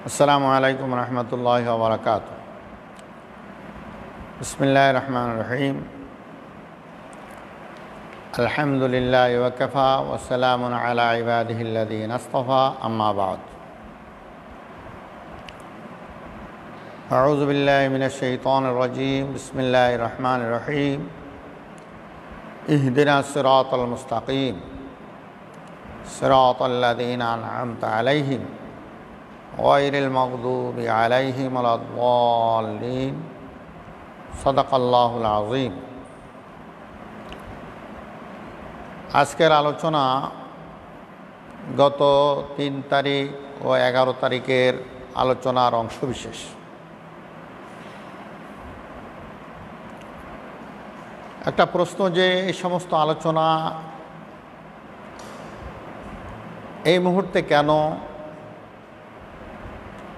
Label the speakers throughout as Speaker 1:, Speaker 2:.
Speaker 1: আসসালামু আলাইকুম রহমতুল্লাহি ওয়া বারাকাতুহু। বিসমিল্লাহির রহমানির রহিম। আলহামদুলিল্লাহি ওয়া কাফা ওয়া সালামুন আলা ইবাদিহিল্লাযীনা ইসতাফা, আম্মা বা'দ। আউযু বিল্লাহি মিনাশ শাইতানির রাজীম। বিসমিল্লাহির রহমানির রহিম। ইহদিনাস সিরাতাল মুস্তাকিম সিরাতাল্লাযীনা আন'আমতা আলাইহিম গায়রিল মাগদুবি আলাইহিম ওয়ালাদ-দাল্লিন। সাদাকাল্লাহুল আযীম। আজকের আলোচনা গত 3 তারিখ ও 11 তারিখের আলোচনার অংশবিশেষ। একটা প্রশ্ন যে এই সমস্ত আলোচনা এই মুহূর্তে কেন,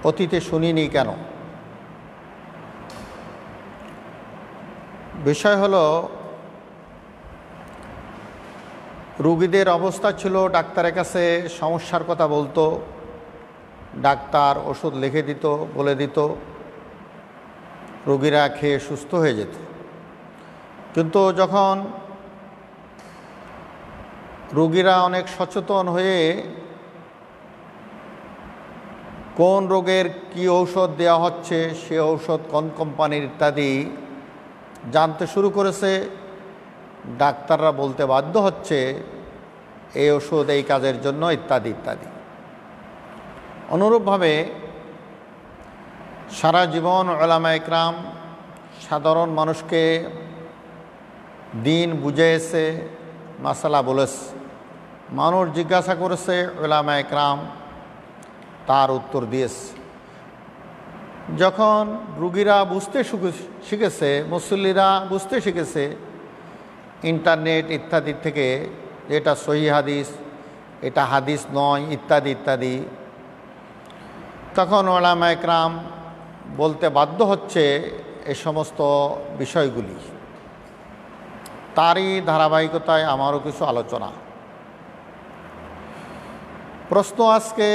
Speaker 1: অতীতে শুনিনি কেন? বিষয় হলো, রোগীদের অবস্থা ছিল ডাক্তারের কাছে সমস্যার কথা বলতো, ডাক্তার ওষুধ লিখে দিত, বলে দিত, রোগীরা খেয়ে সুস্থ হয়ে যেত। কিন্তু যখন রোগীরা অনেক সচেতন হয়ে কোন রোগের কি ঔষধ দেওয়া হচ্ছে, সে ঔষধ কোন কোম্পানির ইত্যাদি জানতে শুরু করেছে, ডাক্তাররা বলতে বাধ্য হচ্ছে এই ওষুধ এই কাজের জন্য ইত্যাদি ইত্যাদি। অনুরূপভাবে সারা জীবন উলামায়ে কেরাম সাধারণ মানুষকে দিন বুঝিয়েছে, মাসালা বলেছে, মানুষ জিজ্ঞাসা করেছে, উলামায়ে কেরাম তার উত্তর দিয়েছে। যখন রোগীরা বুঝতে শিখেছে, মুসল্লিরা বুঝতে শিখেছে ইন্টারনেট ইত্যাদি থেকে, এটা সহিহ হাদিস, এটা হাদিস নয় ইত্যাদি ইত্যাদি, তখন উলামায়ে কেরাম বলতে বাধ্য হচ্ছে এই সমস্ত বিষয়গুলি। তারই ধারাবাহিকতায় আমারও কিছু আলোচনা। প্রশ্ন আজকে,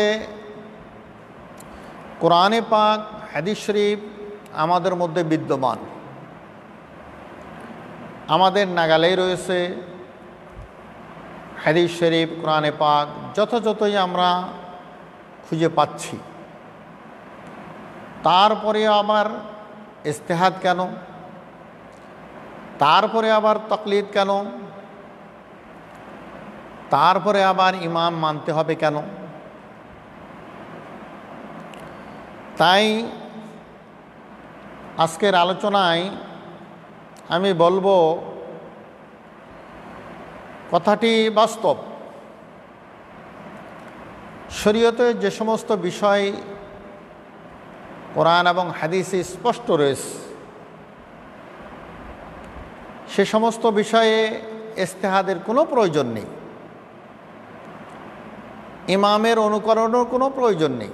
Speaker 1: কোরআনে পাক, হাদিস শরীফ আমাদের মধ্যে বিদ্যমান, আমাদের নাগালেই রয়েছে। হাদিস শরীফ, কোরআনে পাক যথাযথই আমরা খুঁজে পাচ্ছি। তারপরে আবার ইজতিহাদ কেন? তারপরে আবার তাকলিদ কেন? তারপরে আবার ইমাম মানতে হবে কেন? তাই আজকের আলোচনায় আমি বলবো, কথাটি বাস্তব। শরীয়তে যে সমস্ত বিষয় কোরআন এবং হাদিসে স্পষ্ট রয়েছে, সে সমস্ত বিষয়ে ইজতিহাদের কোনো প্রয়োজন নেই, ইমামের অনুকরণের কোনো প্রয়োজন নেই।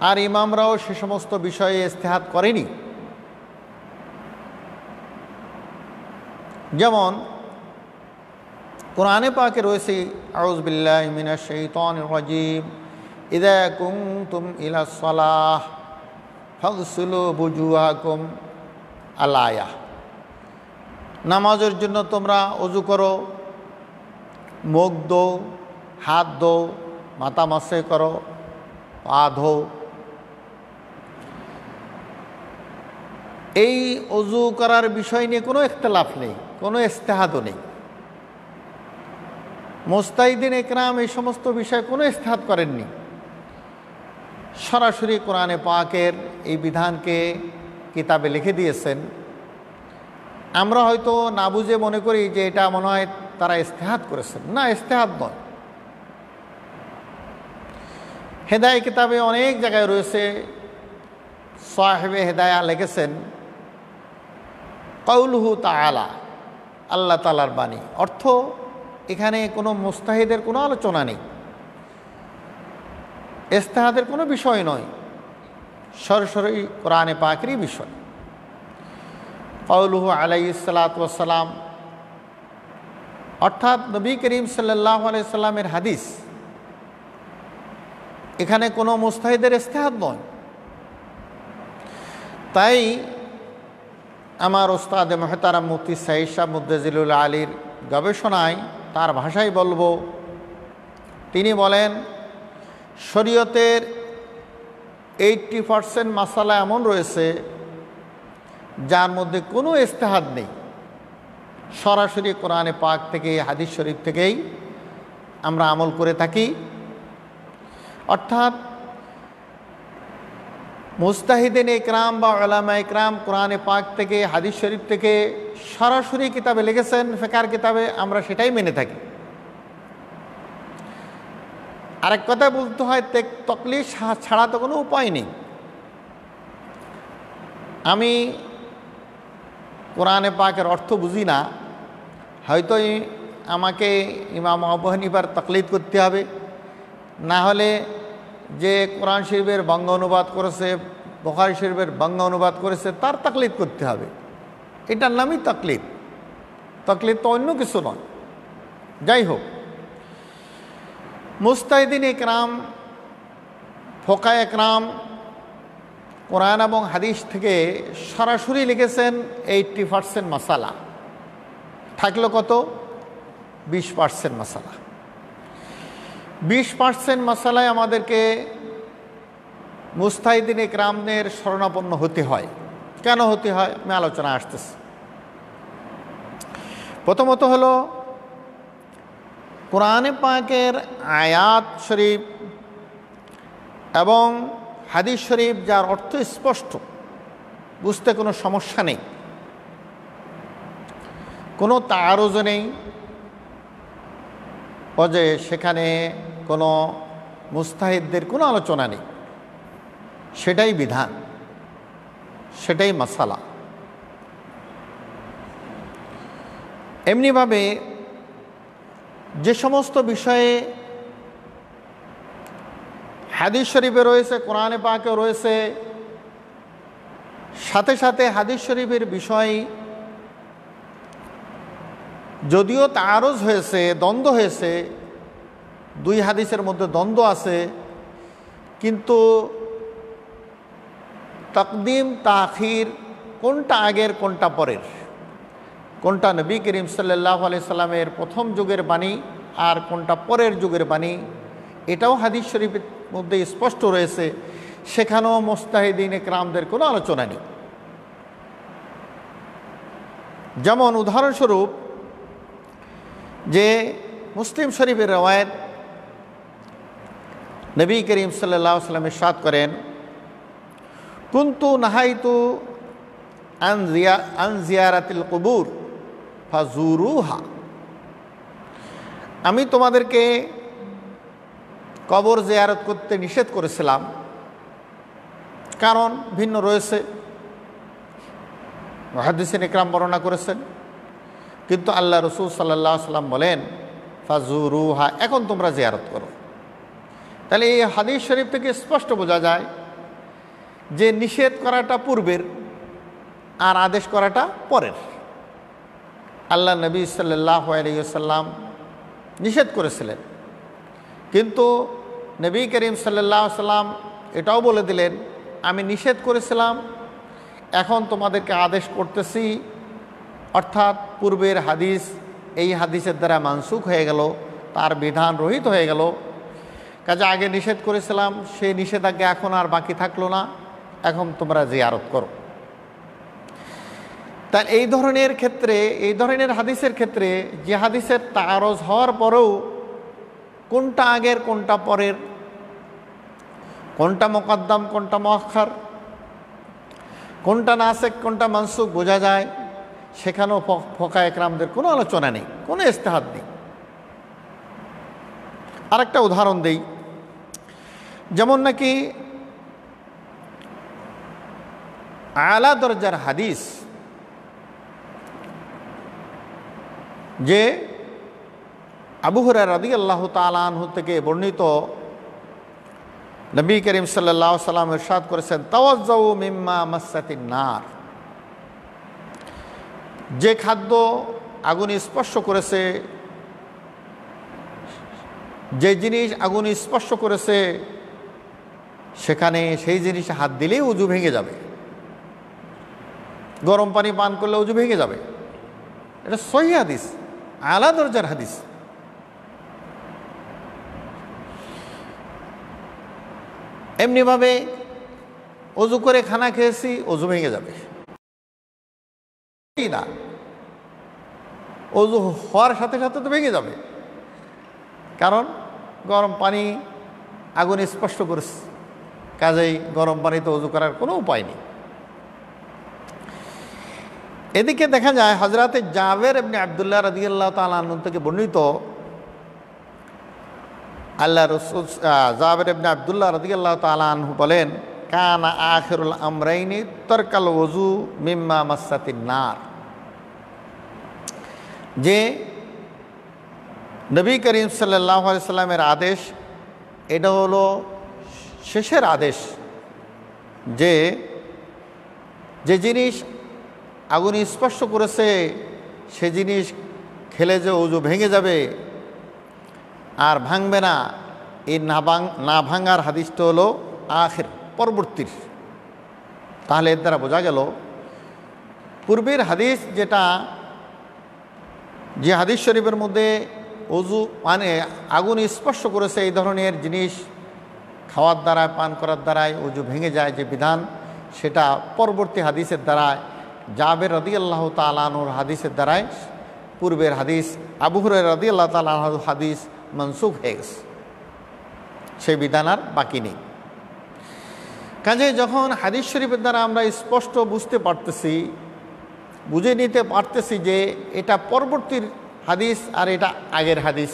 Speaker 1: আর ইমামরাও সে সমস্ত বিষয়ে ইজতিহাদ করেনি। যেমন কোরআনে পাকে রয়েছে, আউযু বিল্লাহি মিনাশ শাইতানির রাজীম, ইযা কুনতুম ইলাস সালাহ ফাগসিলু বুজুহাকুম, আল-আয়াহ। নামাজের জন্য তোমরা ওযু করো, মুখ ধো, হাত ধো, মাথা মাসে করো, পা ধো। এই ওযু করার বিষয় নিয়ে কোনো ইখতিলাফ নেই, কোনো ইজতিহাদও নেই। মুজতাহিদিন ইকরাম এই সমস্ত বিষয়ে কোনো ইজতিহাদ করেননি। সরাসরি কোরআনে পাকের এই বিধানকে কিতাবে লিখে দিয়েছেন। আমরা হয়তো না বুঝে মনে করি যে এটা মনে হয় তারা ইজতিহাদ করেছেন। না, ইজতিহাদ নয়। হেদায়া কিতাবে অনেক জায়গায় রয়েছে, সাহেবে হেদায়া লিখেছেন, কাউলুহু তাআলা, আল্লাহ তাআলার বাণী। অর্থ, এখানে কোনো মুজতাহিদের কোনো আলোচনা নেই, ইজতিহাদের কোনো বিষয় নয়, সরাসরি কোরআনে পাকেরই বিষয়। কাউলুহু আলাইহিস সালাতু ওয়াস সালাম, অর্থাৎ নবী করিম সাল্লাল্লাহু আলাইহি সাল্লামের হাদিস, এখানে কোনো মুস্তাহিদের ইজতিহাদ নয়। তাই আমার ওস্তাদ মুহতারাম মুফতি সাঈদ শাহ মুদ্দাজিলুল আলীর গবেষণায়, তার ভাষায় বলবো, তিনি বলেন শরীয়তের 80% মাসালা এমন রয়েছে যার মধ্যে কোনো ইজতিহাদ নেই, সরাসরি কোরআনে পাক থেকে, হাদিস শরীফ থেকেই আমরা আমল করে থাকি। অর্থাৎ মুস্তাহিদিন ইকরাম বা উলামা ইকরাম কোরআনে পাক থেকে, হাদিস শরীফ থেকে সরাসরি কিতাবে লিখেছেন, ফিকহের কিতাবে, আমরা সেটাই মেনে থাকি। আরেক কথা বলতে হয়, তাকলিদ ছাড়া তো কোনো উপায় নেই। আমি কোরআনে পাকের অর্থ বুঝি না, হয়তো আমাকে ইমাম আবু হানিফার তাকলিদ করতে হবে, না হলে যে কোরআন শরীফের বাংলা অনুবাদ করেছে, বুখারী শরীফের বাংলা অনুবাদ করেছে, তার তাকলিদ করতে হবে। এটার নামই তাকলিদ। তাকলিদ তো অন্য কিছু নয়। যাই হোক, মুস্তাহিদিন ইকরাম, ফোকায়ে ইকরাম কোরআন এবং হাদিস থেকে সরাসরি লিখেছেন 80% মাসালা, থাকলো কত? 20% মাসালা। 20% মাসালায় আমাদেরকে মুস্তাহিদিন ইকরামের শরণাপন্ন হতে হয়। কেন হতে হয় আমি আলোচনা আসতেছি। প্রথমত হলো কোরআনে পাকের আয়াত শরীফ এবং হাদিস শরীফ যার অর্থ স্পষ্ট, বুঝতে কোনো সমস্যা নেই, কোনো তাআরুজ নেই, যে সেখানে কোনো মুস্তাহিদদের কোনো আলোচনা নেই, সেটাই বিধান, সেটাই মাসালা। এমনিভাবে যে সমস্ত বিষয়ে হাদিস শরীফে রয়েছে, কোরআনে পাকে রয়েছে, সাথে সাথে হাদিস শরীফের বিষয় যদিও তাআরুজ হয়েছে, দ্বন্দ্ব হয়েছে, দুই হাদিসের মধ্যে দ্বন্দ্ব আছে, কিন্তু তাকদিম তাখির, কোনটা আগের কোনটা পরের, কোনটা নবী করিম সাল্লাল্লাহু আলাইহি সাল্লামের প্রথম যুগের বাণী আর কোনটা পরের যুগের বাণী, এটাও হাদিস শরীফের মধ্যে স্পষ্ট রয়েছে। সেখানেও মুস্তাহিদিন ইকরামদের কোনো আলোচনা নেই। যেমন উদাহরণস্বরূপ, যে মুসলিম শরীফের রওয়ায়াত, নবী করিম সাল্লাল্লাহু আলাইহি ওয়াসাল্লাম ইরশাদ করেন, কুনতু নাহাইতু আন জিয়ারাতিল কুবুর ফাজুরুহা। আমি তোমাদেরকে কবর জিয়ারত করতে নিষেধ করেছিলাম, কারণ ভিন্ন রয়েছে, মুহাদ্দিসিন ইকরাম বর্ণনা করেছেন, কিন্তু আল্লাহ রসুল সাল্লাল্লাহু আলাইহি ওয়াসাল্লাম বলেন ফাজুরুহা, এখন তোমরা জিয়ারত করো। তাহলে এই হাদিস শরীফ থেকে স্পষ্ট বোঝা যায় যে নিষেধ করাটা পূর্বের আর আদেশ করাটা পরের। আল্লাহ নবী সাল্লাল্লাহু আলাইহি ওয়াসাল্লাম নিষেধ করেছিলেন, কিন্তু নবী করিম সাল্লাল্লাহু আলাইহি ওয়াসাল্লাম এটাও বলে দিলেন, আমি নিষেধ করেছিলাম, এখন তোমাদেরকে আদেশ করতেছি। অর্থাৎ পূর্বের হাদিস এই হাদিসের দ্বারা মানসুখ হয়ে গেল, তার বিধান রহিত হয়ে গেল। কাজে আগে নিষেধ করেছিলাম, সেই নিষেধাজ্ঞা এখন আর বাকি থাকলো না, এখন তোমরা জিয়ারত করো। তা এই ধরনের ক্ষেত্রে, এই ধরনের হাদিসের ক্ষেত্রে, যে হাদিসের তাআরুজ হওয়ার পরেও কোনটা আগের কোনটা পরের, কোনটা মুকদ্দম কোনটা মুআখ্খার, কোনটা নাসিখ কোনটা মানসুখ বোঝা যায়, সেখানেও ফোকায়ে ইকরামদের কোনো আলোচনা নেই, কোনো ইজতিহাদ নেই। আরেকটা উদাহরণ দেই, যেমন নাকি আলা দরজার হাদিস, যে আবু হুরায়রা রাদিয়াল্লাহু তাআলা আনহু থেকে বর্ণিত, নবী করিম সাল্লাল্লাহু আলাইহি ওয়াসাল্লাম ইরশাদ করেছেন, তাওয়াজ্জাউ মিম্মা মাসাতিন নার, যে খাদ্য আগুন স্পর্শ করেছে যে জিনিস আগুন স্পর্শ করেছে সেখানে সেই জিনিসে হাত দিলেই উজু ভেঙে যাবে, গরম পানি পান করলে উজু ভেঙে যাবে। এটা সহিহ হাদিস, আলা দরজার হাদিস। এমনিভাবে অজু করে খানা খেয়েছি, অজু ভেঙে যাবে না, অজু হওয়ার সাথে সাথে তো ভেঙে যাবে, কারণ গরম পানি আগুন স্পর্শ করেছে, কাজেই গরম পানিতে অজু করার কোনো উপায় নেই। এদিকে দেখা যায় হযরতে জাবের ইবনে আব্দুল্লাহ রাদিয়াল্লাহু তাআলা আনহু থেকে বর্ণিত, আল্লাহ রাসূল জাবের ইবনে আব্দুল্লাহ রাদিয়াল্লাহু তাআলা আনহু বলেন, কানা আখিরুল আমরাইনি তারকাল ওযু মিম্মা মাসাতিন নার, যে নবী করিম সাল্লাল্লাহু আলাইহি সাল্লামের আদেশ, এটা হলো শেষের আদেশ, যে যে জিনিস আগুন স্পর্শ করেছে সে জিনিস খেলে যে ওযু ভেঙে যাবে আর ভাঙবে না, এই না ভাঙার হাদিসটা হলো আখির, পরবর্তীর। তাহলে এর দ্বারা বোঝা গেল পূর্বের হাদিস, যেটা যে হাদিস শরীফের মধ্যে ওযু মানে আগুন স্পর্শ করেছে এই ধরনের জিনিস খাওয়ার দ্বারায়, পান করার দ্বারায় ওযু ভেঙে যায় যে বিধান, সেটা পরবর্তী হাদিসের দ্বারায়, জাবের রাদিয়াল্লাহু তাআলা আনহুর হাদিসের দ্বারায় পূর্বের হাদিস আবু হুরায়রা রাদিয়াল্লাহু তাআলা আনহুর হাদিস মনসুখ হয়ে গেছে, সেই বিধান আর বাকি নেই। কাজে যখন হাদিস শরীফের দ্বারা আমরা স্পষ্ট বুঝতে পারতেছি, বুঝে নিতে পারতেছি যে এটা পরবর্তীর হাদিস আর এটা আগের হাদিস,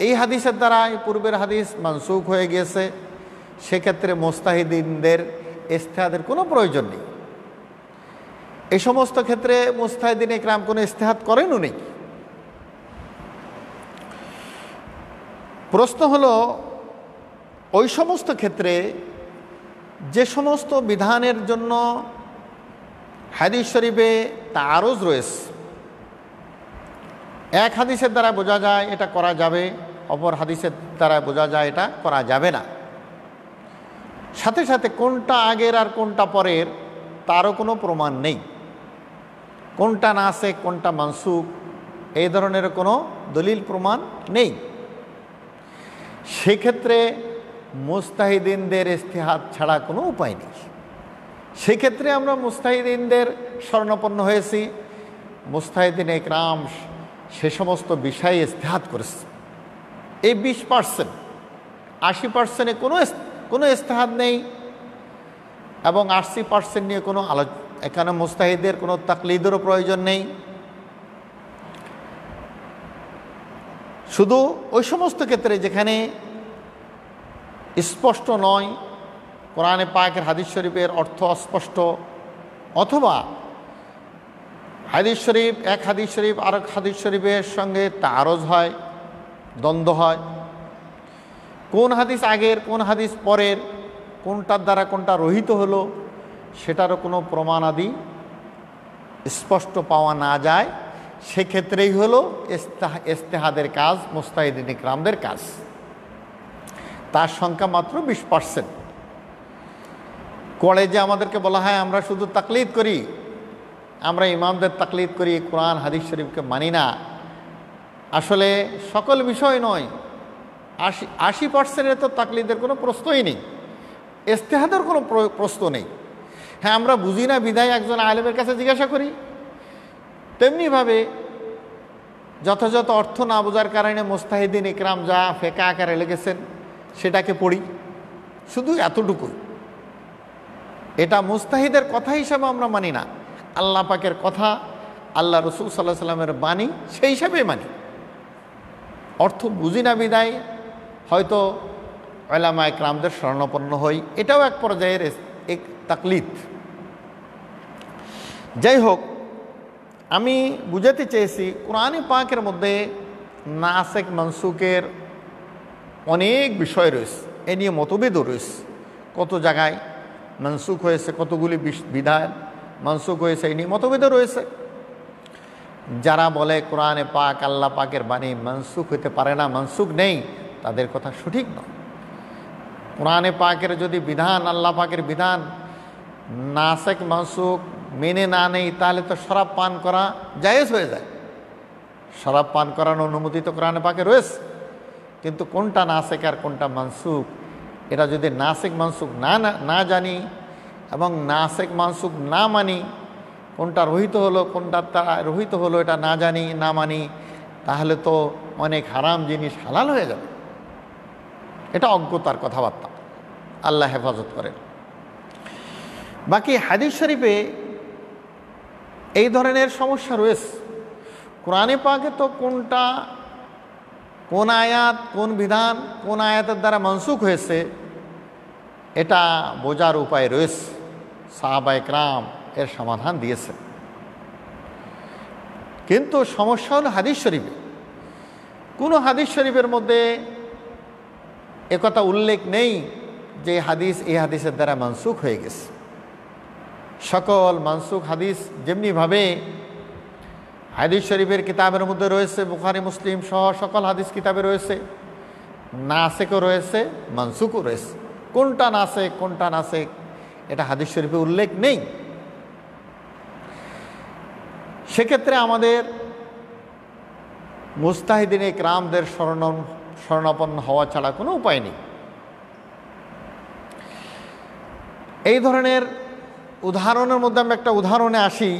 Speaker 1: এই হাদিসের দ্বারাই পূর্বের হাদিস মনসুখ হয়ে গিয়েছে, সেক্ষেত্রে মুস্তাহিদিনদের ইজতিহাদের কোনো প্রয়োজন নেই। এই সমস্ত ক্ষেত্রে মুস্তাহিদিন ইকরাম কোনো ইজতিহাদ করেনও নেই। প্রশ্ন হলো, ওই সমস্ত ক্ষেত্রে যে সমস্ত বিধানের জন্য হাদিস শরীফে তাআরুজ রয়েছে, এক হাদিসের দ্বারা বোঝা যায় এটা করা যাবে, অপর হাদিসের দ্বারা বোঝা যায় এটা করা যাবে না, সাথে সাথে কোনটা আগের আর কোনটা পরের তারও কোনো প্রমাণ নেই, কোনটা নাসিখ কোনটা মানসুখ এই ধরনের কোনো দলিল প্রমাণ নেই, সেক্ষেত্রে মুস্তাহিদিনদের ইজতিহাদ ছাড়া কোনো উপায় নেই। সেক্ষেত্রে আমরা মুস্তাহিদিনদের শরণাপন্ন হয়েছি। মুস্তাহিদিন ইকরাম সে সমস্ত বিষয়ে ইজতিহাদ করেছে। এই 20%, 80%-এ কোনো ইজতিহাদ নেই, এবং 80% নিয়ে কোনো এখানে মুস্তাহিদের কোনো তাকলিদেরও প্রয়োজন নেই। শুধু ওই সমস্ত ক্ষেত্রে যেখানে স্পষ্ট নয়, কোরআনে পাকের হাদিস শরীফের অর্থ অস্পষ্ট, অথবা হাদিস শরীফ এক হাদিস শরীফ আর এক হাদিস শরীফের সঙ্গে তাআরুজ হয়, দ্বন্দ্ব হয়, কোন হাদিস আগের কোন হাদিস পরের, কোনটার দ্বারা কোনটা রহিত হলো সেটারও কোনো প্রমাণ আদি স্পষ্ট পাওয়া না যায়, সেক্ষেত্রেই হলো ইজতিহাদের কাজ, মুস্তাহিদিন ইকরামদের কাজ। তার সংখ্যা মাত্র 20%। কলেজে আমাদেরকে বলা হয় আমরা শুধু তাকলিদ করি, আমরা ইমামদের তাকলিদ করি, কোরআন হাদিস শরীফকে মানি না। আসলে সকল বিষয় নয়, 80%-এর তো তাকলিদের কোনো প্রশ্নই নেই, ইজতিহাদের কোনো প্রশ্ন নেই। হ্যাঁ, আমরা বুঝি না বিধায় একজন আলেমের কাছে জিজ্ঞাসা করি, তেমনিভাবে যথাযথ অর্থ না বোঝার কারণে মুস্তাহিদিন ইকরাম যা ফেকা আকারে লিখেছেন সেটাকে পড়ি, শুধু এতটুকুই। এটা মুস্তাহিদের কথা হিসাবে আমরা মানি না, আল্লাহ পাকের কথা, আল্লাহ রসুল সাল্লাল্লাহু আলাইহি সাল্লামের বাণী, সেই হিসাবেই মানি। অর্থ বুঝি না বিদায় হয়তো উলামা ইকরামদের শরণাপন্ন হই, এটাও এক পর্যায়ের এক তাকলিদ। যাই হোক, আমি বুঝাতে চেয়েছি কোরআনে পাকের মধ্যে নাসিখ মানসুখের অনেক বিষয় রয়েছে, এ নিয়ে মতভেদও রয়েছে। কত জায়গায় মানসুখ হয়েছে, কতগুলি বিধান মানসুখ হয়েছে, এই নিয়ে মতভেদও রয়েছে। যারা বলে কোরআনে পাক আল্লাহ পাকের বাণী মানসুখ হতে পারে না, মানসুখ নেই, তাদের কথা সঠিক নয়। কোরআনে পাকের যদি বিধান, আল্লাহ পাকের বিধান নাসেক মানসুখ মেনে না নেই, তাহলে তো শরাব পান করা জায়েজ হয়ে যায়। শরাব পান করার অনুমতি তো কোরআনে পাকে রয়েছে, কিন্তু কোনটা নাসেক আর কোনটা মানসুখ, এটা যদি নাসেক মানসুখ না জানি এবং নাসেক মানসুখ না মানি, কোনটা রহিত হলো কোনটা রহিত হলো এটা না জানি না মানি, তাহলে তো অনেক হারাম জিনিস হালাল হয়ে যাবে। এটা অজ্ঞতার কথাবার্তা, আল্লাহ হেফাজত করেন। বাকি হাদিস শরীফে এই ধরনের সমস্যা রয়েছে। কোরআনে পাকে তো কোনটা কোন আয়াত কোন বিধান কোন আয়াতের দ্বারা মনসুখ হয়েছে এটা বোঝার উপায় রয়েছে। সাহাবায়ে কেরাম এর সমাধান দিয়েছে। কিন্তু সমস্যা হলো হাদিস শরীফে, কোনো হাদিস শরীফের মধ্যে একথা উল্লেখ নেই যে হাদিস এই হাদিসের দ্বারা মনসুখ হয়ে গেছে। সকল মনসুখ হাদিস যেমনিভাবে হাদিস শরীফের কিতাবের মধ্যে রয়েছে, বুখারী মুসলিম সহ সকল হাদিস কিতাবে রয়েছে, নাসেকও রয়েছে মনসুখও রয়েছে। কোনটা নাসেক কোনটা নাসেক এটা হাদিস শরীফে উল্লেখ নেই। সেক্ষেত্রে আমাদের মুস্তাহিদিন ইকরামদের শরণাপন্ন হওয়া ছাড়া কোনো উপায় নেই। এই ধরনের উদাহরণের মধ্যে আমি একটা উদাহরণে আসি।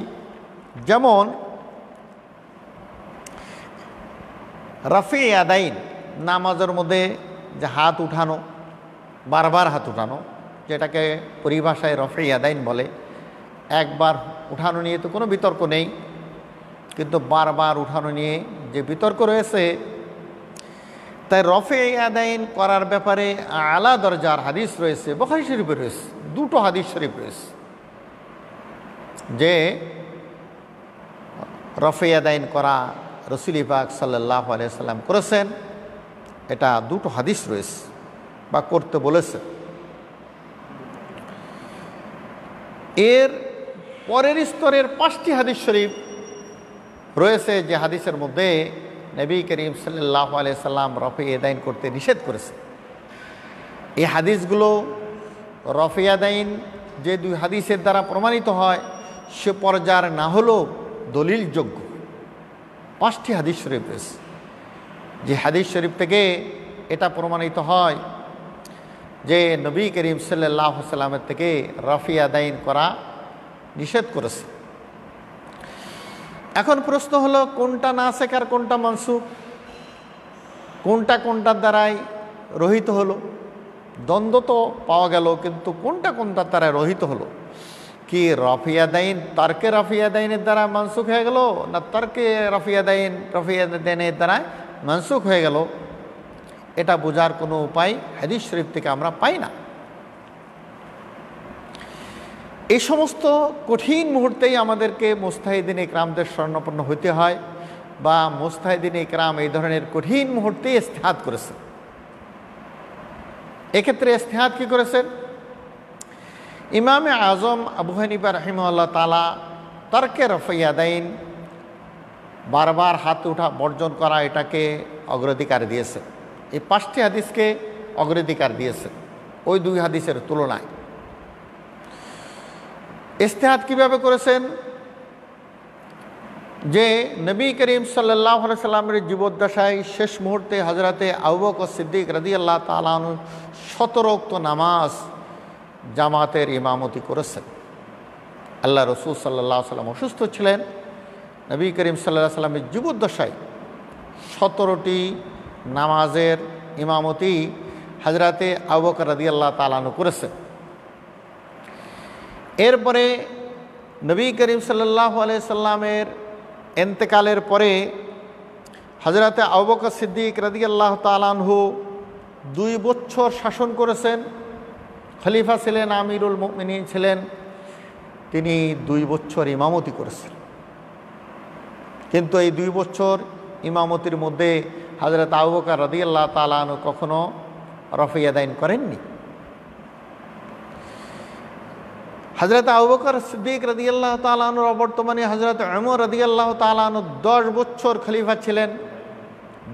Speaker 1: যেমন রাফি আদাইন, নামাজের মধ্যে যে হাত উঠানো, বারবার হাত উঠানো, যেটাকে পরিভাষায় রফি আদাইন বলে। একবার উঠানো নিয়ে তো কোনো বিতর্ক নেই, কিন্তু বারবার উঠানো নিয়ে যে বিতর্ক রয়েছে, তাই রফি আদাইন করার ব্যাপারে আলা দরজার হাদিস রয়েছে, বুখারী শরীফে রয়েছে, দুটো হাদিস শরীফ রয়েছে যে রফি আদাইন করা রাসূল পাক সাল্লাল্লাহু আলাইহি সাল্লাম করেছেন। এটা দুটো হাদিস রয়েছে বা করতে বলেছে। এর পরের স্তরের 5টি হাদিস শরীফ রয়েছে যে হাদিসের মধ্যে নবী করিম সাল্লাল্লাহু আলাইহি সাল্লাম রফি আদাইন করতে নিষেধ করেছে। এই হাদিসগুলো রফি আদাইন যে দুই হাদিসের দ্বারা প্রমাণিত হয় সে পর্যায়ের না হলেও দলিলযোগ্য 5টি হাদিস শরীফ রয়েছে, যে হাদিস শরীফ থেকে এটা প্রমাণিত হয় যে নবী করিম সাল্লাল্লাহু আলাইহি সাল্লামের থেকে রফি আদাইন করা নিষেধ করেছে। এখন প্রশ্ন হলো কোনটা নাসেখ আর কোনটা মনসুখ, কোনটা কোনটার দ্বারাই রহিত হলো? দ্বন্দ্ব তো পাওয়া গেল, কিন্তু কোনটা কোনটার দ্বারা রহিত হলো? কি রফি আদাইন তর্কে রফি আদাইনের দ্বারা মনসুখ হয়ে গেল, না তর্কে রফি আদাইনের দ্বারা মনসুখ হয়ে গেল? এটা বোঝার কোনো উপায় হাদিস শরীফ থেকে আমরা পাই না। এই সমস্ত কঠিন মুহূর্তেই আমাদেরকে মুস্তাহিদিন ইকরামদের শরণাপন্ন হতে হয়, বা মুস্তাহিদিন ইকরাম এই ধরনের কঠিন মুহূর্তে ইস্তেহাদ করেছে। এক্ষেত্রে ইস্তেহাদ কি করেছেন? ইমামে আজম আবু হানিফা রাহিমাহুল্লাহ তাআলা তর্কে রফি আদাইন, বারবার হাত উঠা বর্জন করা, এটাকে অগ্রাধিকার দিয়েছে। এই 5টি হাদিসকে অগ্রাধিকার দিয়েছে ওই দুই হাদিসের তুলনায়। ইস্তেহাদ কিভাবে করেছেন? যে নবী করিম সাল্লাল্লাহু আলাইহি সাল্লামের জীবদ্দশায় শেষ মুহূর্তে হযরতে আবু বকর সিদ্দিক রাদিয়াল্লাহু তাআলা আনহু 17 ওয়াক্ত নামাজ জামাতের ইমামতি করেছেন। আল্লাহ রসুল সাল্লাল্লাহু আলাইহি সাল্লাম অসুস্থ ছিলেন। নবী করিম সাল্লাল্লাহু আলাইহি সাল্লামের জীবদ্দশায় 17টি নামাজের ইমামতি হযরতে আবু বকর রাদিয়াল্লাহু তাআলা আনহু করেছেন। এরপরে নবী করিম সাল্লাল্লাহু আলাইহি সাল্লামের ইন্তেকালের পরে হযরতে আবু বকর সিদ্দিক রাদিয়াল্লাহু তাআলা আনহু 2 বছর শাসন করেছেন। খলিফা ছিলেন, আমিরুল মুমিনিন ছিলেন, তিনি 2 বছর ইমামতি করেছেন। কিন্তু এই 2 বছর ইমামতির মধ্যে হযরত আবু বকর রাদিয়াল্লাহু তাআলা আনহু কখনো রফি আদাইন করেননি। হযরত আবু বকর সিদ্দিক রাদিয়াল্লাহু তাআলা আনহু বর্তমানে হযরত উমর রাদিয়াল্লাহু তাআলা আনহু 10 বছর খলিফা ছিলেন,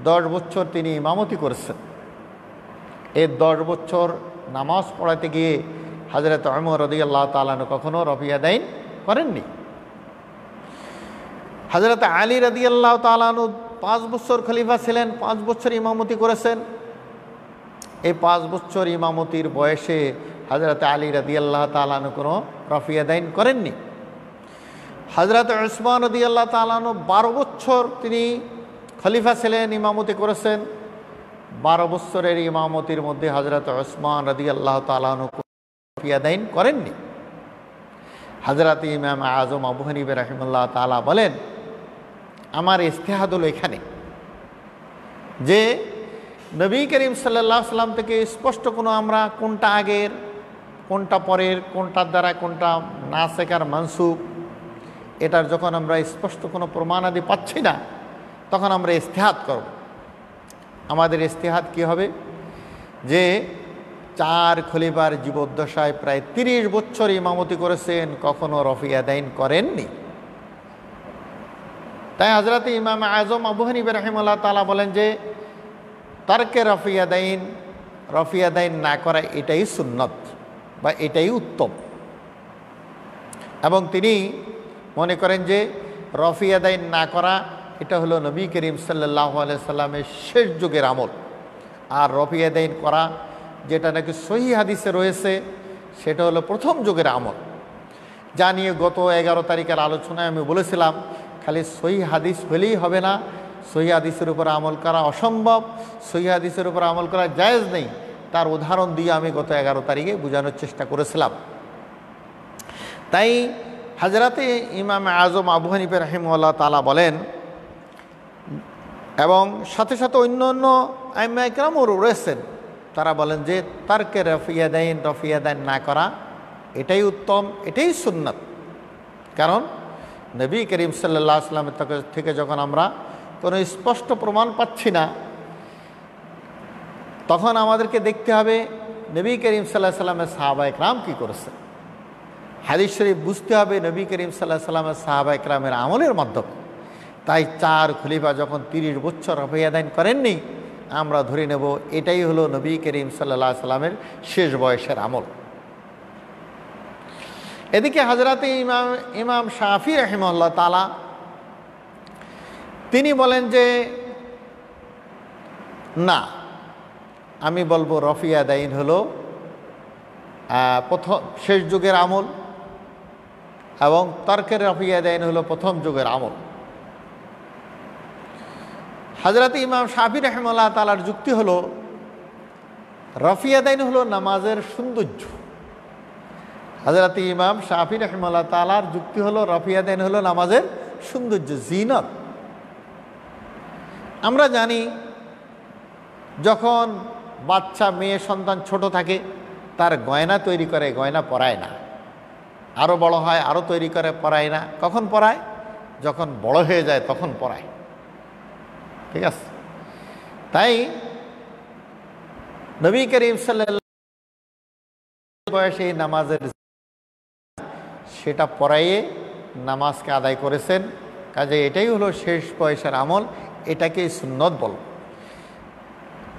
Speaker 1: 10 বছর তিনি ইমামতি করেছেন। এই 10 বছর নামাজ পড়াতে গিয়ে হযরত ওমর রাদিয়াল্লাহু তাআলা কখনো রফিয়া দাইন করেননি। হযরত আলী রাদিয়াল্লাহু তাআলা 5 বছর খলিফা ছিলেন, 5 বছর ইমামতি করেছেন। এই 5 বছর ইমামতির বয়সে হযরত আলী রাদিয়াল্লাহু তাআলা কোনো রফিয়া দাইন করেননি। হযরত উসমান রাদিয়াল্লাহু তাআলা 12 বছর তিনি খলিফা ছিলেন, ইমামতি করেছেন। 12 বছরের ইমামতির মধ্যে হযরত উসমান রাদিয়াল্লাহু তাআলা রফিয়া দাইন করেননি। হযরত ইমাম আযম আবু হানিফা রাহিমাহুল্লাহ তাআলা বলেন, আমার ইজতিহাদ হলো এখানে যে নবী করিম সাল্লাল্লাহু আলাইহি সাল্লাম থেকে স্পষ্ট কোনো আমরা কোনটা আগের কোনটা পরের কোনটার দ্বারা কোনটা নাসেখ আর মানসুখ এটার যখন আমরা স্পষ্ট কোনো প্রমাণাদি পাচ্ছি না, তখন আমরা ইজতিহাদ করব। আমাদের ইজতিহাদ কি হবে যে 4 খলিফার জীবদ্দশায় প্রায় 30 বছর ইমামতি করেছেন, কখনো রফিয়া দাইন করেননি। তাই হযরত ইমাম আযম আবু হানিফা রাহিমাহুল্লাহ তাআলা বলেন যে তারকে রফিয়া দাইন না করা এটাই সুন্নত বা এটাই উত্তম। এবং তিনি মনে করেন যে রফিয়া দাইন না করা এটা হলো নবী করিম সাল্লাল্লাহু আলাইহি সাল্লামের শেষ যুগের আমল। আর রফিয়া দাইন করা যেটা নাকি সহিহ হাদিসে রয়েছে সেটা হলো প্রথম যুগের আমল। যা নিয়ে গত 11 তারিখের আলোচনায় আমি বলেছিলাম খালি সহিহ হাদিস হলেই হবে না, সহিহ হাদিসের উপর আমল করা অসম্ভব, সহিহ হাদিসের উপর আমল করা জায়েজ নেই। তার উদাহরণ দিয়ে আমি গত 11 তারিখে বোঝানোর চেষ্টা করেছিলাম। তাই হযরতে ইমাম আযম আবু হানিফা রাহিমাহুল্লাহ তাআলা বলেন, এবং সাথে সাথে অন্য অন্য আইম্মা ইকরামও রয়েছেন, তারা বলেন যে তারকে রফিয়া দাইন না করা এটাই উত্তম, এটাই সুন্নাত। কারণ নবী করিম সাল্লাল্লাহু আলাইহি সাল্লামের থেকে যখন আমরা কোনো স্পষ্ট প্রমাণ পাচ্ছি না, তখন আমাদেরকে দেখতে হবে নবী করিম সাল্লাল্লাহু আলাইহি সাল্লামের সাহাবায়ে কেরাম কী করেছে। হাদিস শরীফ বুঝতে হবে নবী করিম সাল্লাল্লাহু আলাইহি সাল্লামের সাহাবায়ে কেরামের আমলের মাধ্যমে। তাই 4 খলিফা যখন 30 বছর রফিয়া দাইন করেননি, আমরা ধরে নেব এটাই হলো নবী করিম সাল্লাল্লাহু আলাইহি সাল্লামের শেষ বয়সের আমল। এদিকে হযরতে ইমাম শাফি রাহিমাহুল্লাহ তাআলা তিনি বলেন যে না, আমি বলবো রফিয়া দাইন হলো শেষ যুগের আমল এবং তর্কের রফিয়া দাইন হলো প্রথম যুগের আমল। হযরতে ইমাম শাফি রাহিমাহুল্লাহ তাআলার যুক্তি হলো রফিয়া দাইন হলো নামাজের সৌন্দর্য। হযরতে ইমাম শাফি রাহিমাহুল্লাহ তাআলার যুক্তি হলো রফিয়া দাইন হলো নামাজের সৌন্দর্য, জিনত। আমরা জানি যখন বাচ্চা মেয়ে সন্তান ছোট থাকে তার গয়না তৈরি করে, গয়না পরায় না, আরও বড় হয় আরও তৈরি করে, পরায় না। কখন পরায়? যখন বড় হয়ে যায় তখন পরায়। ঠিক আছে? তাই নবী করিম সাল্লাল্লাহু আলাইহি বয়সে নামাজের সেটা পরাইয়ে নামাজকে আদায় করেছেন। কাজে এটাই হলো শেষ বয়সের আমল, এটাকেই সুন্নত বল।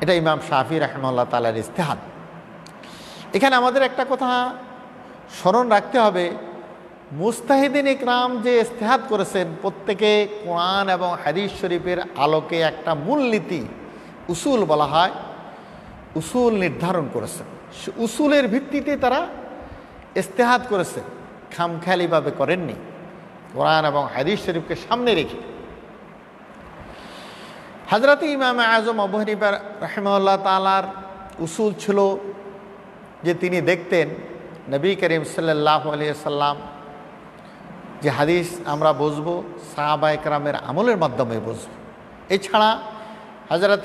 Speaker 1: এটা ইমাম শাফি রাহিমাহুল্লাহ তাআলার ইজতিহাদ। এখানে আমাদের একটা কথা স্মরণ রাখতে হবে, মুস্তাহিদিন ইকরাম যে ইজতিহাদ করেছেন প্রত্যেকে কোরআন এবং হাদিস শরীফের আলোকে একটা মূলনীতি উসুল বলা হয়, উসুল নির্ধারণ করেছেন। উসুলের ভিত্তিতে তারা ইজতিহাদ করেছে, খামখেয়ালিভাবে করেননি, কোরআন এবং হাদিস শরীফকে সামনে রেখে। হযরত ইমাম আযম আবু হানিফা রাহিমাহুল্লাহ তাআলার উসুল ছিল যে তিনি দেখতেন নবী করিম সাল্লাল্লাহু আলাইহি সাল্লাম যে হাদিস আমরা বুঝবো সাহাবায়ে কেরামের আমলের মাধ্যমে বুঝবো। এছাড়া হযরত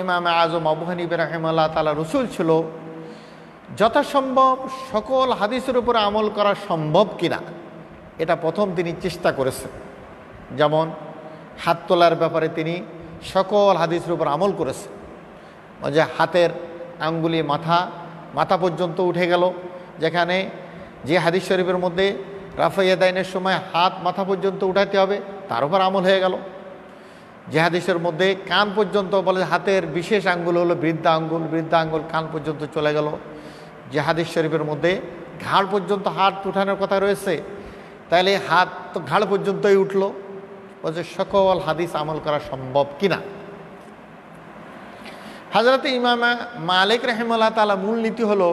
Speaker 1: ইমাম আযম আবু হানিফা রাহিমাহুল্লাহ তাআলার উসুল ছিল যথাসম্ভব সকল হাদিসের উপর আমল করা সম্ভব কিনা এটা প্রথম তিনি চেষ্টা করেছেন। যেমন হাত তোলার ব্যাপারে তিনি সকল হাদিসের উপর আমল করেছেন, যে হাতের আঙ্গুলি মাথা পর্যন্ত উঠে গেল, যেখানে যে হাদিস শরীফের মধ্যে রাফা ইয়াদাইনের সময় হাত মাথা পর্যন্ত উঠাতে হবে তার উপর আমল হয়ে গেল। যে হাদিসের মধ্যে কান পর্যন্ত বলে হাতের বিশেষ আঙ্গুল হলো বৃদ্ধা আঙ্গুল, বৃদ্ধা আঙ্গুল কান পর্যন্ত চলে গেল। যে হাদিস শরীফের মধ্যে ঘাড় পর্যন্ত হাত উঠানোর কথা রয়েছে, তাহলে হাত তো ঘাড় পর্যন্তই উঠলো। বলছে সকল হাদিস আমল করা সম্ভব কিনা। হযরত ইমাম মালিক রাহিমাহুল্লাহ তাআলা মূলনীতি হলো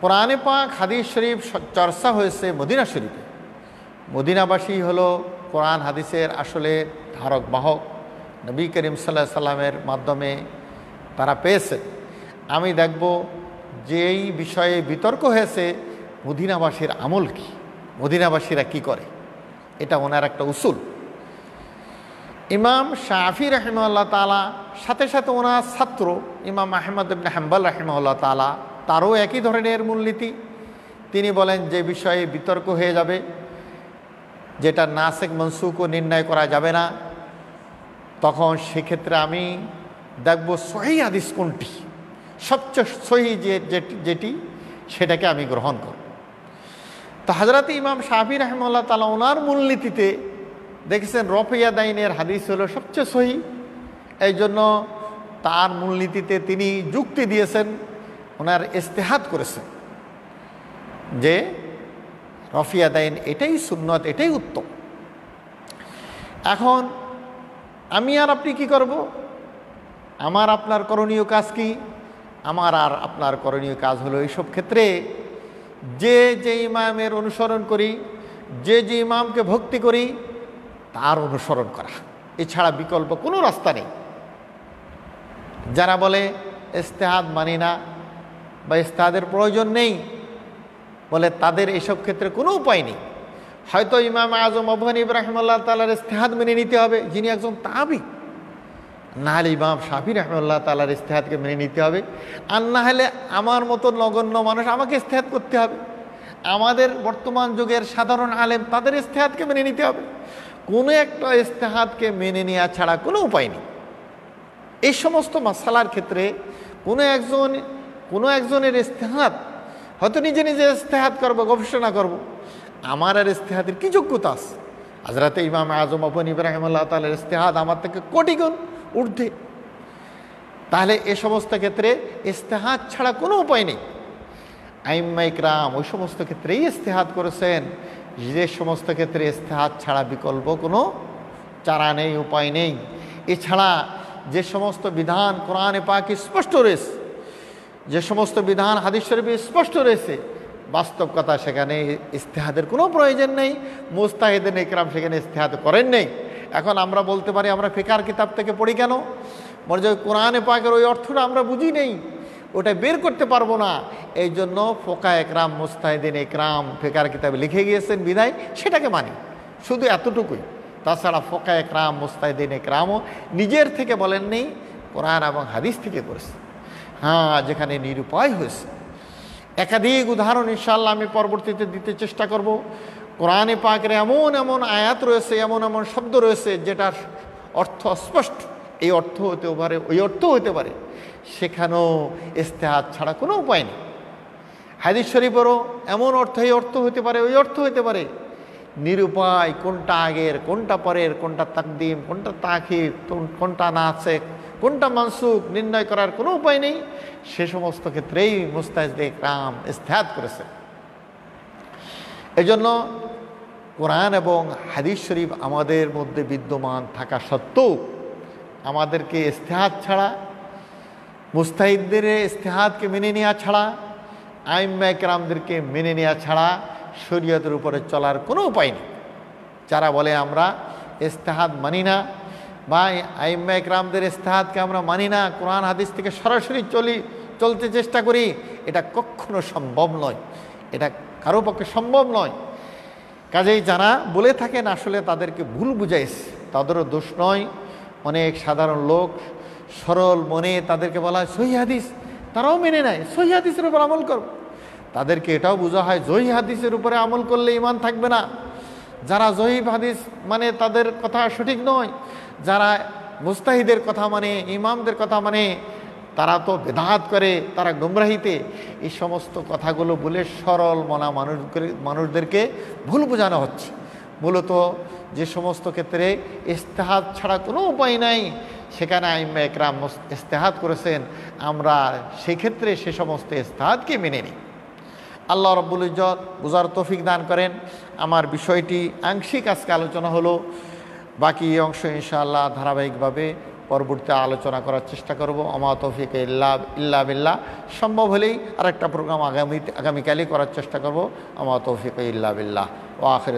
Speaker 1: কোরআনে পাক হাদিস শরীফ চর্চা হয়েছে মদিনা শরীফে। মদিনাবাসী হলো কোরআন হাদিসের আসলে ধারক বাহক, নবী করিম সাল্লাল্লাহু আলাইহি সাল্লামের মাধ্যমে তারা পেয়েছে। আমি দেখব যেই বিষয়ে বিতর্ক হয়েছে মদিনাবাসীর আমল কি, মদিনাবাসীরা কি করে, এটা ওনার একটা উসুল। ইমাম শাফি রাহিমাহুল্লাহ তাআলা সাথে সাথে ওনার ছাত্র ইমাম আহমদ ইবনে হাম্বল রাহিমাহুল্লাহ তাআলা, তারও একই ধরনের মূলনীতি। তিনি বলেন যে বিষয়ে বিতর্ক হয়ে যাবে, যেটা নাসেখ মনসুখও নির্ণয় করা যাবে না, তখন সেক্ষেত্রে আমি দেখব সহিহ হাদিস কোনটি, সবচেয়ে সহিহ যেটি সেটাকে আমি গ্রহণ করব। তো হযরত ইমাম শাফি রাহিমাহুল্লাহ তাআলা ওনার মূলনীতিতে দেখেছেন রফিয়া দাইনের হাদিস হলো সবচেয়ে সহিহ। এই জন্য তার মূলনীতিতে তিনি যুক্তি দিয়েছেন, ওনার ইস্তেহাদ করেছেন যে রফিয়া দাইন এটাই সুন্নত, এটাই উত্তম। এখন আমি আর আপনি কি করব? আমার আপনার করণীয় কাজ কি? আমার আর আপনার করণীয় কাজ হলো এইসব ক্ষেত্রে যে যে ইমামের অনুসরণ করি, যে যে ইমামকে ভক্তি করি তার অনুসরণ করা, এছাড়া বিকল্প কোনো রাস্তা নেই। যারা বলে ইস্তেহাদ মানি না বা ইস্তেহাদের প্রয়োজন নেই, বলে তাদের এসব ক্ষেত্রে কোনো উপায় নেই। হয়তো ইমাম আজম আবু হানিফা রাহিমাহুল্লাহ তাআলার ইস্তেহাদ মেনে নিতে হবে, যিনি একজন তাবি, না হলে ইমাম শাফি রাহিমাহুল্লাহ তাআলার ইস্তেহাদকে মেনে নিতে হবে, আর না হলে আমার মতো নগণ্য মানুষ আমাকে ইস্তেহাদ করতে হবে। আমাদের বর্তমান যুগের সাধারণ আলেম তাদের ইস্তেহাদকে মেনে নিতে হবে। কোনো একটা ইস্তেহাদকে মেনে নেওয়া ছাড়া কোনো উপায় নেই। এই সমস্ত মাসালার ক্ষেত্রে কোনো একজনের ইস্তেহাদ, হয়তো নিজে নিজে ইস্তেহাদ করব, গবেষণা করব, আমার আর ইস্তেহাদের কি যোগ্যতা আছে? হযরত ইমাম আজম আবু হানিফা রাহিমাহুল্লাহ তাআলার ইস্তেহাদ আমার থেকে কোটি গুণ ঊর্ধ্বে। তাহলে এ সমস্ত ক্ষেত্রে ইস্তেহাদ ছাড়া কোনো উপায় নেই। আইম্মা ইকরাম ওই সমস্ত ক্ষেত্রেই ইস্তেহাদ করেছেন, যে সমস্ত ক্ষেত্রে ইস্তেহাদ ছাড়া বিকল্প কোনো চারা নেই, উপায় নেই। এছাড়া যে সমস্ত বিধান কোরআনে পাকে স্পষ্ট রয়েছে, যে সমস্ত বিধান হাদিস শরীফে স্পষ্ট রয়েছে, বাস্তব কথা সেখানে ইস্তেহাদের কোনো প্রয়োজন নেই। মুজতাহিদিন ইকরাম সেখানে ইস্তেহাদ করেন নেই। এখন আমরা বলতে পারি আমরা ফিকার কিতাব থেকে পড়ি কেন? মনে হয় কোরআনে পাকের ওই অর্থটা আমরা বুঝি নেই, ওটা বের করতে পারবো না। এই জন্য ফোকা একরাম মুজতাহিদিন ইকরাম ফিকার কিতাবে লিখে গিয়েছেন বিদায় সেটাকে মানি, শুধু এতটুকুই। তাছাড়া ফোকা একরাম মুজতাহিদিন ইকরামও নিজের থেকে বলেন নেই, কোরআন এবং হাদিস থেকে করেছে। হ্যাঁ, যেখানে নিরুপায় হয়েছে, একাধিক উদাহরণ ইনশাআল্লাহ আমি পরবর্তীতে দিতে চেষ্টা করব। কোরআনে পাকের এমন এমন আয়াত রয়েছে, এমন এমন শব্দ রয়েছে যেটার অর্থ স্পষ্ট, এই অর্থ হতে পারে, ওই অর্থ হতে পারে, সেখানেও ইস্তেহাদ ছাড়া কোনো উপায় নেই। হাদিস শরীফেরও এমন অর্থ, এই অর্থ হতে পারে, ওই অর্থ হতে পারে, নিরুপায় কোনটা আগের কোনটা পরের, কোনটা তাকদিম কোনটা তাখির, কোনটা নাসেখ কোনটা মানসুখ নির্ণয় করার কোনো উপায় নেই। সে সমস্ত ক্ষেত্রেই মুজতাহিদে ইকরাম ইস্তেহাদ করেছে। এজন্য কোরআন এবং হাদিস শরীফ আমাদের মধ্যে বিদ্যমান থাকা সত্ত্বেও আমাদেরকে ইস্তেহাদ ছাড়া, মুজতাহিদদের ইস্তেহাদকে মেনে নেওয়া ছাড়া, আইম্মা ইকরামদেরকে মেনে নেওয়া ছাড়া শরীয়তের উপরে চলার কোনো উপায় নেই। যারা বলে আমরা ইস্তেহাদ মানি না বা আইম্মা ইকরামদের ইস্তেহাদকে আমরা মানি না, কোরআন হাদিস থেকে সরাসরি চলতে চেষ্টা করি, এটা কখনো সম্ভব নয়, এটা কারো পক্ষে সম্ভব নয়। কাজেই যারা বলে থাকেন আসলে তাদেরকে ভুল বুঝাইছে, তাদেরও দোষ নয়। অনেক সাধারণ লোক সরল মনে তাদেরকে বলা হয় সহিহ হাদিস, তারাও মেনে নেয়, সহিহ হাদিসের উপর আমল করো। তাদেরকে এটাও বোঝা হয় সহিহ হাদিসের উপরে আমল করলে ঈমান থাকবে না। যারা জয়ীফ হাদিস মানে তাদের কথা সঠিক নয়, যারা মুজতাহিদের কথা মানে, ইমামদের কথা মানে, তারা তো বেদাত করে, তারা গুমরাহিতে। এই সমস্ত কথাগুলো বলে সরল মনা মানুষদেরকে ভুল বোঝানো হচ্ছে। মূলত যে সমস্ত ক্ষেত্রে ইজতিহাদ ছাড়া কোনো উপায় নাই সেখানে আইম্মা একরাম ইজতিহাদ করেছেন, আমরা সেই ক্ষেত্রে সে সমস্ত ইজতিহাদকে মেনে নিই। আল্লাহ রাব্বুল ইজ্জত বুঝার তৌফিক দান করেন। আমার বিষয়টি আংশিক আজকে আলোচনা হলো, বাকি অংশ ইনশাআল্লাহ ধারাবাহিকভাবে পরবর্তী আলোচনা করার চেষ্টা করব। আমা তৌফিক ইল্লা বিল্লাহ। সম্ভব হলেই আরেকটা প্রোগ্রাম আগামীকালই করার চেষ্টা করব। আমা তৌফিক ইল্লা বিল্লাহ। ও আখির